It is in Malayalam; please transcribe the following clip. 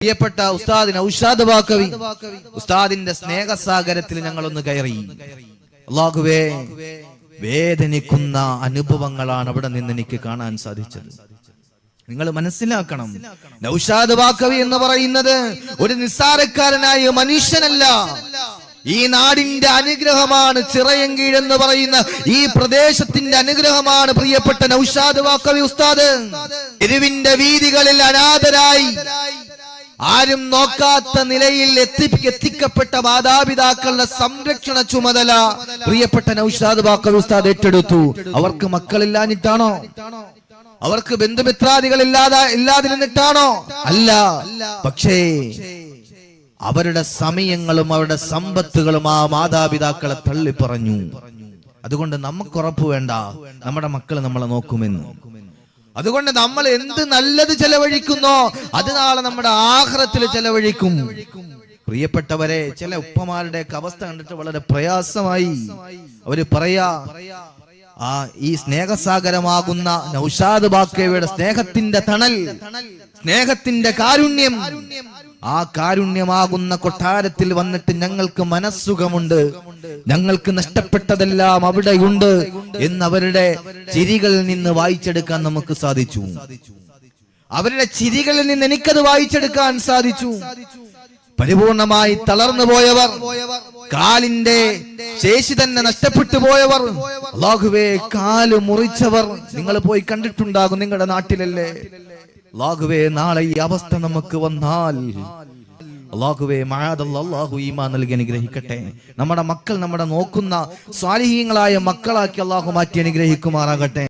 പ്രിയപ്പെട്ട ഉസ്താദ് നൗഷാദ് ബാക്കവി ഉസ്താദിന്റെ സ്നേഹസാഗരത്തിൽ ഞങ്ങളൊന്ന് കയറി. അല്ലാഹുവേ, വേദനിക്കുന്ന അനുഭവങ്ങളാണ് അവിടെ നിന്ന് എനിക്ക് കാണാൻ സാധിച്ചത്. നിങ്ങൾ മനസ്സിലാക്കണം, നൗഷാദ് ബാക്കവി എന്ന് പറയുന്നത് ഒരു നിസ്സാരക്കാരനായ മനുഷ്യനല്ല. ഈ നാടിന്റെ അനുഗ്രഹമാണ്. ചിറയൻകീഴ് എന്ന് പറയുന്ന ഈ പ്രദേശത്തിന്റെ അനുഗ്രഹമാണ് പ്രിയപ്പെട്ട നൗഷാദ് ബാക്കവി ഉസ്താദ്. തെരുവിന്റെ വീതികളിൽ അനാഥരായി ആരും നോക്കാത്ത നിലയിൽ എത്തിക്കപ്പെട്ട മാതാപിതാക്കളുടെ സംരക്ഷണ ചുമതല പ്രിയപ്പെട്ട നൗഷാദ് ബാക്കവി ഉസ്താദ് ഏറ്റെടുത്തു. അവർക്ക് മക്കളില്ലാഞ്ഞിട്ടാണോ? അവർക്ക് ബന്ധുമിത്രാദികൾ ഇല്ലാതിരുന്നിട്ടാണോ? അല്ല. പക്ഷേ അവരുടെ സമയങ്ങളും അവരുടെ സമ്പത്തുകളും ആ മാതാപിതാക്കളെ തള്ളി പറഞ്ഞു. അതുകൊണ്ട് നമുക്ക് ഉറപ്പ് വേണ്ട, നമ്മുടെ മക്കൾ നമ്മളെ നോക്കുമെന്ന്. അതുകൊണ്ട് നമ്മൾ എന്ത് നല്ലത് ചെലവഴിക്കുന്നോ അത് നാളെ നമ്മുടെ ആഖിറത്തിൽ ചെലവഴിക്കും. പ്രിയപ്പെട്ടവരെ, ചില ഉപ്പമാരുടെ അവസ്ഥ കണ്ടിട്ട് വളരെ പ്രയാസമായി. അവര് പറയാ, ഈ സ്നേഹസാഗരമാകുന്ന നൗഷാദ് ബാക്കവിയുടെ സ്നേഹത്തിന്റെ തണൽ, സ്നേഹത്തിന്റെ കാരുണ്യം, ആ കാരുണ്യമാകുന്ന കൊട്ടാരത്തിൽ വന്നിട്ട് ഞങ്ങൾക്ക് മനസ്സുഖമുണ്ട്, ഞങ്ങൾക്ക് നഷ്ടപ്പെട്ടതെല്ലാം അവിടെയുണ്ട് എന്നവരുടെ ചിരികളിൽ നിന്ന് വായിച്ചെടുക്കാൻ നമുക്ക് സാധിച്ചു. അവരുടെ ചിരികളിൽ നിന്ന് എനിക്കത് വായിച്ചെടുക്കാൻ സാധിച്ചു. പരിപൂർണമായി തളർന്നു പോയവർ, കാലിന്റെ ശേഷി തന്നെ നഷ്ടപ്പെട്ടു പോയവർ, അല്ലാഹുവേ കാല് മുറിച്ചവർ നിങ്ങൾ പോയി കണ്ടിട്ടുണ്ടാകും, നിങ്ങളുടെ നാട്ടിലല്ലേ. അല്ലാഹുവേ, നാളെ ഈ അവസ്ഥ നമുക്ക് വന്നാൽ അല്ലാഹുവേ അല്ലാഹു ഈമാൻ നൽകി അനുഗ്രഹിക്കട്ടെ. നമ്മുടെ മക്കൾ നമ്മുടെ നോക്കുന്ന സ്വാലിഹീങ്ങളായ മക്കളാക്കി അല്ലാഹു മാറ്റി അനുഗ്രഹിക്കുമാറാകട്ടെ.